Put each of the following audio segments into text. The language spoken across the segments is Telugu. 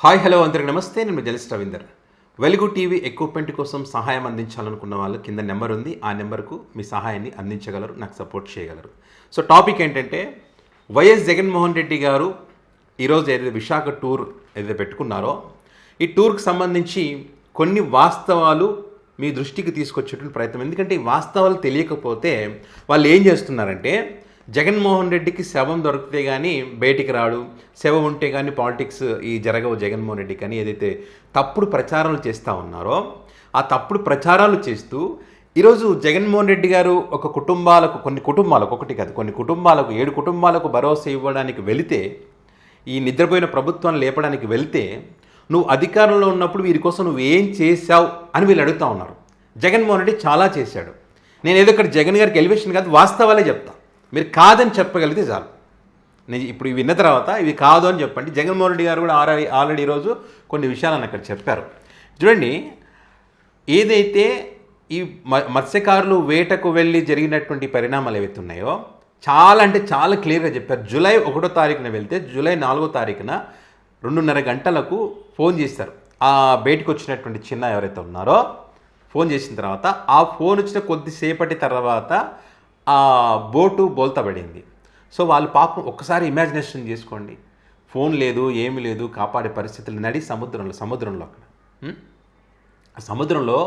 హాయ్ హలో అందరికి నమస్తే. నేను జలిస్ రవీందర్. వెలుగు టీవీ ఎక్విప్మెంట్ కోసం సహాయం అందించాలనుకున్న వాళ్ళు కింద నెంబర్ ఉంది, ఆ నెంబర్కు మీ సహాయాన్ని అందించగలరు, నాకు సపోర్ట్ చేయగలరు. సో టాపిక్ ఏంటంటే వైఎస్ జగన్మోహన్ రెడ్డి గారు ఈరోజు ఏదైతే విశాఖ టూర్ ఏదైతే పెట్టుకున్నారో ఈ టూర్కి సంబంధించి కొన్ని వాస్తవాలు మీ దృష్టికి తీసుకొచ్చేటువంటి ప్రయత్నం. ఎందుకంటే ఈ వాస్తవాలు తెలియకపోతే వాళ్ళు ఏం చేస్తున్నారంటే జగన్మోహన్ రెడ్డికి శవం దొరికితే కానీ బయటికి రాడు, శవం ఉంటే కానీ పాలిటిక్స్ ఈ జరగవు జగన్మోహన్ రెడ్డి కానీ ఏదైతే తప్పుడు ప్రచారాలు చేస్తూ ఉన్నారో ఆ తప్పుడు ప్రచారాలు చేస్తూ ఈరోజు జగన్మోహన్ రెడ్డి గారు కొన్ని కుటుంబాలకు ఒకటి కాదు కొన్ని కుటుంబాలకు 7 కుటుంబాలకు భరోసా ఇవ్వడానికి వెళితే, ఈ నిద్రపోయిన ప్రభుత్వాన్ని లేపడానికి వెళ్తే నువ్వు అధికారంలో ఉన్నప్పుడు వీరి కోసం నువ్వు ఏం చేశావు అని వీళ్ళు అడుగుతూ ఉన్నారు. జగన్మోహన్ రెడ్డి చాలా చేశాడు. నేను ఏదో ఇక్కడ జగన్ గారికి ఎలివేషన్ కాదు, వాస్తవాలే చెప్తా. మీరు కాదని చెప్పగలిగితే చాలు. నేను ఇప్పుడు ఇవి విన్న తర్వాత ఇవి కాదు అని చెప్పండి. జగన్మోహన్ రెడ్డి గారు కూడా ఆల్రెడీ ఈరోజు కొన్ని విషయాలను అక్కడ చెప్పారు. చూడండి, ఏదైతే ఈ మత్స్యకారులు వేటకు వెళ్ళి జరిగినటువంటి పరిణామాలు ఏవైతే ఉన్నాయో చాలా అంటే చాలా క్లియర్గా చెప్పారు. జూలై 1వ తారీఖున వెళ్తే జూలై 4వ తారీఖున 2:30 గంటలకు ఫోన్ చేశారు. ఆ బయటకు వచ్చినటువంటి చిన్న ఎవరైతే ఉన్నారో ఫోన్ చేసిన తర్వాత ఆ ఫోన్ వచ్చిన కొద్దిసేపటి తర్వాత ఆ బోటు బోల్తా పడింది. సో వాళ్ళు పాపం ఒక్కసారి ఇమాజినేషన్ చేసుకోండి, ఫోన్ లేదు, ఏమి లేదు, కాపాడే పరిస్థితులు నడి సముద్రంలో అక్కడ ఆ సముద్రంలో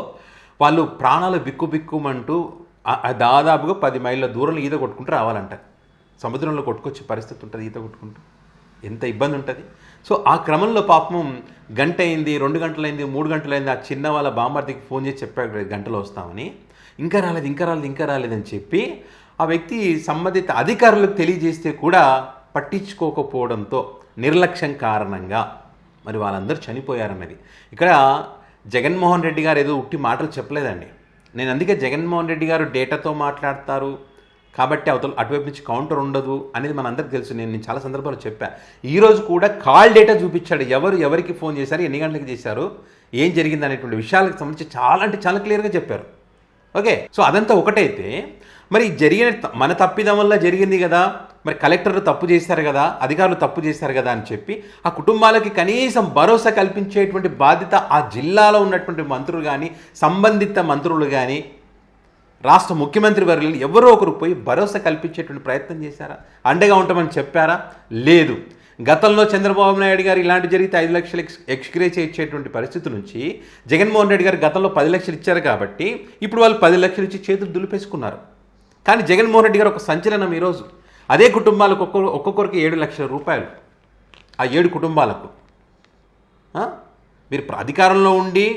వాళ్ళు ప్రాణాలు బిక్కుమంటూ దాదాపుగా 10 మైళ్ళ దూరంలో ఈత కొట్టుకుంటూ రావాలంట. సముద్రంలో కొట్టుకొచ్చే పరిస్థితి ఉంటుంది ఈత కొట్టుకుంటూ, ఎంత ఇబ్బంది ఉంటుంది. సో ఆ క్రమంలో పాపం గంట అయింది, 2 గంటలైంది, 3 గంటలైంది. ఆ చిన్న వాళ్ళ బామ్మర్దికి ఫోన్ చేసి చెప్పాడు గంటలో వస్తామని. ఇంకా రాలేదని చెప్పి ఆ వ్యక్తి సంబంధిత అధికారులకు తెలియజేస్తే కూడా పట్టించుకోకపోవడంతో నిర్లక్ష్యం కారణంగా మరి వాళ్ళందరూ చనిపోయారన్నది. ఇక్కడ జగన్మోహన్ రెడ్డి గారు ఏదో ఉట్టి మాటలు చెప్పలేదండి. నేను అందుకే జగన్మోహన్ రెడ్డి గారు డేటాతో మాట్లాడతారు కాబట్టి అటువైపు నుంచి కౌంటర్ ఉండదు అనేది మనందరికీ తెలుసు. నేను చాలా సందర్భాలు చెప్పాను. ఈరోజు కూడా కాల్ డేటా చూపించాడు, ఎవరికి ఫోన్ చేశారు, ఎన్ని గంటలకు చేశారు, ఏం జరిగింది అనేటువంటి విషయాలకు సంబంధించి చాలా క్లియర్గా చెప్పారు. ఓకే, సో అదంతా ఒకటైతే మరి జరిగిన మన తప్పిదం వల్ల జరిగింది కదా, మరి కలెక్టర్లు తప్పు చేశారు కదా, అధికారులు తప్పు చేశారు కదా అని చెప్పి ఆ కుటుంబాలకి కనీసం భరోసా కల్పించేటువంటి బాధ్యత ఆ జిల్లాలో ఉన్నటువంటి మంత్రులు కానీ, సంబంధిత మంత్రులు కానీ, రాష్ట్ర ముఖ్యమంత్రి వర్యులు ఎవరో ఒకరు పోయి భరోసా కల్పించేటువంటి ప్రయత్నం చేశారా? అండగా ఉంటామని చెప్పారా? లేదు. గతంలో చంద్రబాబు నాయుడు గారు ఇలాంటి జరిగితే 5 లక్షలు ఎక్స్గ్రేస్ ఇచ్చేటువంటి పరిస్థితి నుంచి జగన్మోహన్ రెడ్డి గారు గతంలో 10 లక్షలు ఇచ్చారు కాబట్టి ఇప్పుడు వాళ్ళు 10 లక్షలు ఇచ్చి చేతులు దులిపేసుకున్నారు. కానీ జగన్మోహన్ రెడ్డి గారు ఒక సంచలనం ఈరోజు అదే కుటుంబాలకు ఒక్కొక్కరికి 7 లక్షల రూపాయలు. ఆ 7 కుటుంబాలకు మీరు అధికారంలో ఉండి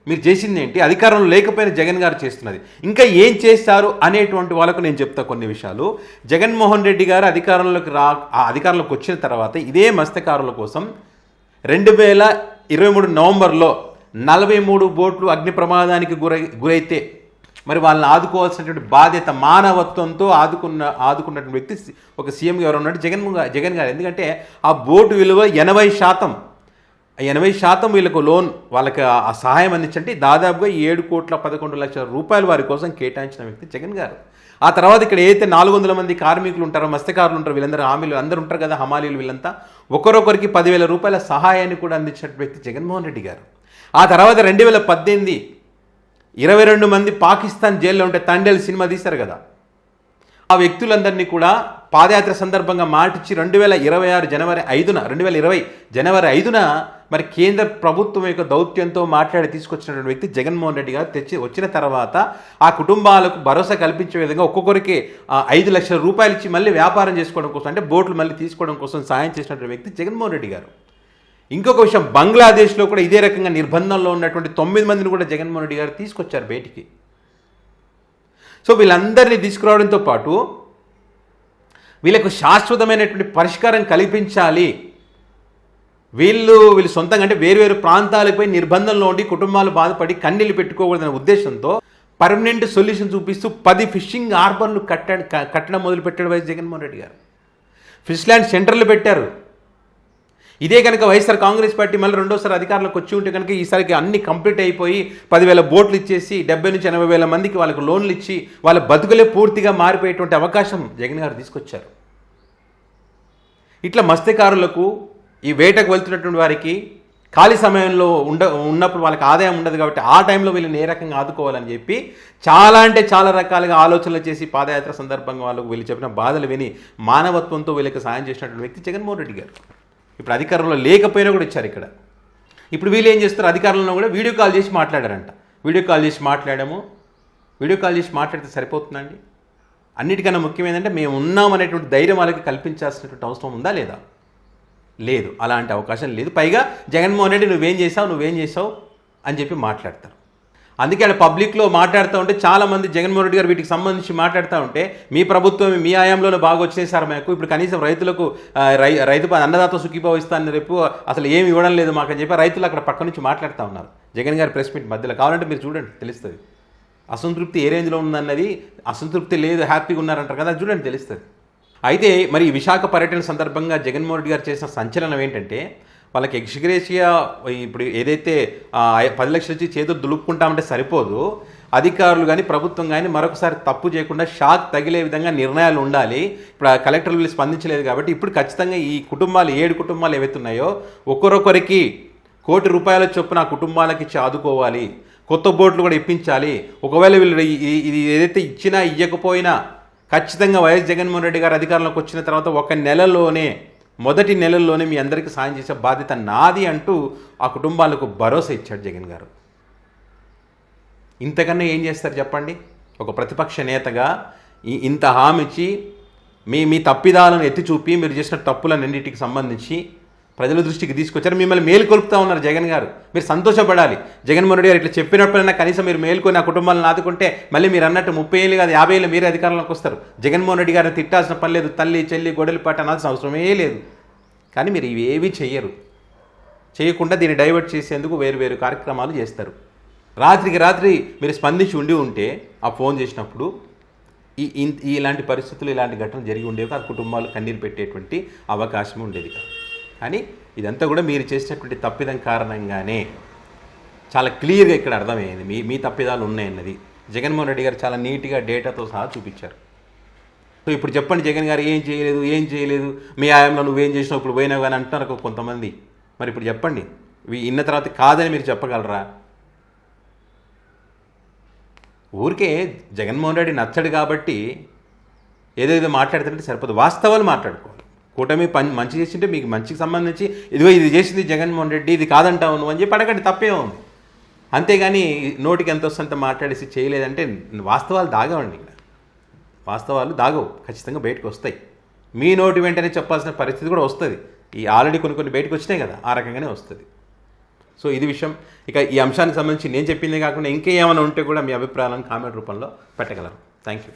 మీరు చేసింది ఏంటి, అధికారంలో లేకపోయినా జగన్ గారు చేస్తున్నది ఇంకా ఏం చేస్తారు అనేటువంటి వాళ్ళకు నేను చెప్తా కొన్ని విషయాలు. జగన్మోహన్ రెడ్డి గారు అధికారంలోకి వచ్చిన తర్వాత ఇదే మత్స్యకారుల కోసం 2023 నవంబర్లో 43 బోట్లు అగ్ని ప్రమాదానికి గురైతే మరి వాళ్ళని ఆదుకోవాల్సినటువంటి బాధ్యత మానవత్వంతో ఆదుకున్నటువంటి వ్యక్తి ఒక సీఎం ఎవరు ఉన్నాడు, జగన్ గారు. ఎందుకంటే ఆ బోటు విలువ 80% వీళ్ళకు లోన్, వాళ్ళకి ఆ సహాయం అందించండి దాదాపుగా 7,11,00,00,000 రూపాయలు వారి కోసం కేటాయించిన వ్యక్తి జగన్ గారు. ఆ తర్వాత ఇక్కడ ఏదైతే 400 మంది కార్మికులు ఉంటారో, మత్స్యకారులు ఉంటారు, వీళ్ళందరూ హామీలు అందరూ ఉంటారు కదా, హమాలీలు, వీళ్ళంతా ఒకరొకరికి 10,000 రూపాయల సహాయాన్ని కూడా అందించిన వ్యక్తి జగన్మోహన్ రెడ్డి గారు. ఆ తర్వాత 2018 22 మంది పాకిస్తాన్ జైల్లో ఉంటే తండేల్ సినిమా తీశారు కదా, ఆ వ్యక్తులందరినీ కూడా పాదయాత్ర సందర్భంగా మాటిచ్చి 2020 జనవరి 5న మరి కేంద్ర ప్రభుత్వం యొక్క దౌత్యంతో మాట్లాడి తీసుకొచ్చినటువంటి వ్యక్తి జగన్మోహన్ రెడ్డి గారు. వచ్చిన తర్వాత ఆ కుటుంబాలకు భరోసా కల్పించే విధంగా ఒక్కొక్కరికి 5 లక్షల రూపాయలు ఇచ్చి మళ్ళీ వ్యాపారం చేసుకోవడం కోసం, అంటే బోట్లు మళ్ళీ తీసుకోవడం కోసం సాయం చేసినటువంటి వ్యక్తి జగన్మోహన్ రెడ్డి గారు. ఇంకొక విషయం, బంగ్లాదేశ్లో కూడా ఇదే రకంగా నిర్బంధంలో ఉన్నటువంటి 9 మందిని కూడా జగన్మోహన్ రెడ్డి గారు తీసుకొచ్చారు బయటికి. సో వీళ్ళందరినీ తీసుకురావడంతో పాటు వీళ్ళకు శాశ్వతమైనటువంటి పరిష్కారం కల్పించాలి, వీళ్ళు సొంతంగా అంటే వేరు ప్రాంతాలకు పోయి నిర్బంధంలో ఉండి కుటుంబాలు బాధపడి కన్నీళ్ళు పెట్టుకోకూడదనే ఉద్దేశంతో పర్మనెంట్ సొల్యూషన్ చూపిస్తూ 10 ఫిషింగ్ హార్బర్లు కట్టడం మొదలుపెట్టాడు వైఎస్ జగన్మోహన్ రెడ్డి గారు. ఫిష్ ల్యాండ్ సెంటర్లు పెట్టారు. ఇదే కనుక వైఎస్ఆర్ కాంగ్రెస్ పార్టీ మళ్ళీ రెండోసారి అధికారంలోకి వచ్చి ఉంటే కనుక ఈసారికి అన్ని కంప్లీట్ అయిపోయి 10,000 బోట్లు ఇచ్చేసి 70,000-80,000 మందికి వాళ్ళకు లోన్లు ఇచ్చి వాళ్ళ బతుకులే పూర్తిగా మారిపోయేటువంటి అవకాశం జగన్ గారు తీసుకొచ్చారు. ఇట్లా మత్స్యకారులకు ఈ వేటకు వెళ్తున్నటువంటి వారికి ఖాళీ సమయంలో ఉన్నప్పుడు వాళ్ళకి ఆదాయం ఉండదు కాబట్టి ఆ టైంలో వీళ్ళని ఏ రకంగా ఆదుకోవాలని చెప్పి చాలా అంటే చాలా రకాలుగా ఆలోచనలు చేసి పాదయాత్ర సందర్భంగా వాళ్ళకు వీళ్ళు చెప్పిన బాధలు విని మానవత్వంతో వీళ్ళకి సాయం చేసినటువంటి వ్యక్తి జగన్మోహన్ రెడ్డి గారు. ఇప్పుడు అధికారంలో లేకపోయినా కూడా ఇచ్చారు ఇక్కడ. ఇప్పుడు వీళ్ళు ఏం చేస్తారు, అధికారంలో కూడా వీడియో కాల్ చేసి మాట్లాడారంట. వీడియో కాల్ చేసి మాట్లాడితే సరిపోతుందండి? అన్నిటికన్నా ముఖ్యం ఏంటంటే మేము ఉన్నామనేటువంటి ధైర్యం వాళ్ళకి కల్పించాల్సినటువంటి అవసరం ఉందా లేదా? లేదు, అలాంటి అవకాశం లేదు. పైగా జగన్మోహన్ రెడ్డి నువ్వేం చేసావు అని చెప్పి మాట్లాడతారు. అందుకే అక్కడ పబ్లిక్లో మాట్లాడుతూ ఉంటే చాలామంది జగన్మోహన్ రెడ్డి గారు వీటికి సంబంధించి మాట్లాడుతూ ఉంటే మీ ప్రభుత్వం మీ ఆయాంలోనే బాగా వచ్చేది సార్ మాకు, ఇప్పుడు కనీసం రైతులకు రైతు అన్నదాత సుఖీభావ ఇస్తానని రేపు అసలు ఏమి ఇవ్వడం లేదు మాకు అని చెప్పి రైతులు అక్కడ పక్క నుంచి మాట్లాడుతూ ఉన్నారు జగన్ గారి ప్రెస్ మీట్ మధ్యలో. కావాలంటే మీరు చూడండి, తెలుస్తుంది అసంతృప్తి ఏ రేంజ్లో ఉందన్నది. అసంతృప్తి లేదు, హ్యాపీగా ఉన్నారంటారు కదా, చూడండి తెలుస్తుంది. అయితే మరి ఈ విశాఖ పర్యటన సందర్భంగా జగన్మోహన్ రెడ్డి గారు చేసిన సంచలనం ఏంటంటే వాళ్ళకి ఎక్స్గ్రేషియా ఇప్పుడు ఏదైతే 10 లక్షలు ఇచ్చి చేతులు దులుపుకుంటామంటే సరిపోదు, అధికారులు కానీ ప్రభుత్వం కానీ మరొకసారి తప్పు చేయకుండా షాక్ తగిలే విధంగా నిర్ణయాలు ఉండాలి. ఇప్పుడు ఆ కలెక్టర్లు వీళ్ళు స్పందించలేదు కాబట్టి ఇప్పుడు ఖచ్చితంగా ఈ కుటుంబాలు 7 కుటుంబాలు ఏవైతున్నాయో ఒక్కొక్కరికి ₹1,00,00,000 చొప్పున ఆ కుటుంబాలకి ఇచ్చి ఆదుకోవాలి. కొత్త బోట్లు కూడా ఇప్పించాలి. ఒకవేళ వీళ్ళు ఇది ఏదైతే ఇచ్చినా ఇవ్వకపోయినా ఖచ్చితంగా వైఎస్ జగన్మోహన్ రెడ్డి గారు అధికారంలోకి వచ్చిన తర్వాత మొదటి నెలల్లోనే మీ అందరికీ సాయం చేసే బాధ్యత నాది అంటూ ఆ కుటుంబాలకు భరోసా ఇచ్చాడు జగన్ గారు. ఇంతకన్నా ఏం చేస్తారు చెప్పండి? ఒక ప్రతిపక్ష నేతగా ఇంత హామీ ఇచ్చి మీ తప్పిదాలను ఎత్తి చూపి మీరు చేసిన తప్పులన్నింటికి సంబంధించి ప్రజల దృష్టికి తీసుకొచ్చారు. మిమ్మల్ని మేలుకొల్పుతూ ఉన్నారు జగన్ గారు. మీరు సంతోషపడాలి. జగన్మోహన్ రెడ్డి గారు ఇట్లా చెప్పినప్పుడైనా కనీసం మీరు మేలుకొని ఆ కుటుంబాలను ఆదుకుంటే మళ్ళీ మీరు అన్నట్టు 30 ఏళ్ళు కాదు 50 ఏళ్ళు మీరే అధికారంలోకి వస్తారు. జగన్మోహన్ రెడ్డి గారిని తిట్టాల్సిన పని లేదు, తల్లి చెల్లి గొడవలు పాట అనాల్సిన అవసరమే లేదు. కానీ మీరు ఇవేవి చేయకుండా దీన్ని డైవర్ట్ చేసేందుకు వేరు కార్యక్రమాలు చేస్తారు. రాత్రికి రాత్రి మీరు స్పందించి ఉంటే ఆ ఫోన్ చేసినప్పుడు ఇలాంటి పరిస్థితులు ఇలాంటి ఘటనలు జరిగి ఉండేవి కాదు, కుటుంబాలు కన్నీరు పెట్టేటువంటి అవకాశం ఉండేది కాదు. కానీ ఇదంతా కూడా మీరు చేసినటువంటి తప్పిదం కారణంగానే చాలా క్లియర్గా ఇక్కడ అర్థమైంది మీ తప్పిదాలు ఉన్నాయన్నది. జగన్మోహన్ రెడ్డి గారు చాలా నీట్గా డేటాతో సహా చూపించారు. సో ఇప్పుడు చెప్పండి, జగన్ గారు ఏం చేయలేదు మీ ఆయంలో నువ్వేం చేసినావు ఇప్పుడు పోయినావు కానీ అంటున్నారు కొంతమంది. మరి ఇప్పుడు చెప్పండి, ఇన్న తర్వాత కాదని మీరు చెప్పగలరా? ఊరికే జగన్మోహన్ రెడ్డి నచ్చడు కాబట్టి ఏదేదో మాట్లాడుతుంటే సరిపోదు, వాస్తవాలు మాట్లాడుకోవాలి. కూటమి మంచి చేసింటే మీకు మంచికి సంబంధించి ఇది చేసింది జగన్మోహన్ రెడ్డి, ఇది కాదంటావు నువ్వు అని చెప్పి అడగండి, తప్పే ఉంది. అంతేగాని నోటికి ఎంత వస్తుందంత మాట్లాడేసి చేయలేదంటే వాస్తవాలు దాగవండి. ఇక్కడ వాస్తవాలు దాగవు, ఖచ్చితంగా బయటకు వస్తాయి. మీ నోటి వెంటనే చెప్పాల్సిన పరిస్థితి కూడా వస్తుంది. ఆల్రెడీ కొన్ని బయటకు వచ్చినాయి కదా, ఆ రకంగానే వస్తుంది. సో ఇది విషయం. ఇక ఈ అంశానికి సంబంధించి నేను చెప్పిందే కాకుండా ఇంకేమైనా ఉంటే కూడా మీ అభిప్రాయాలను కామెంట్ రూపంలో పెట్టగలరు. Thank you.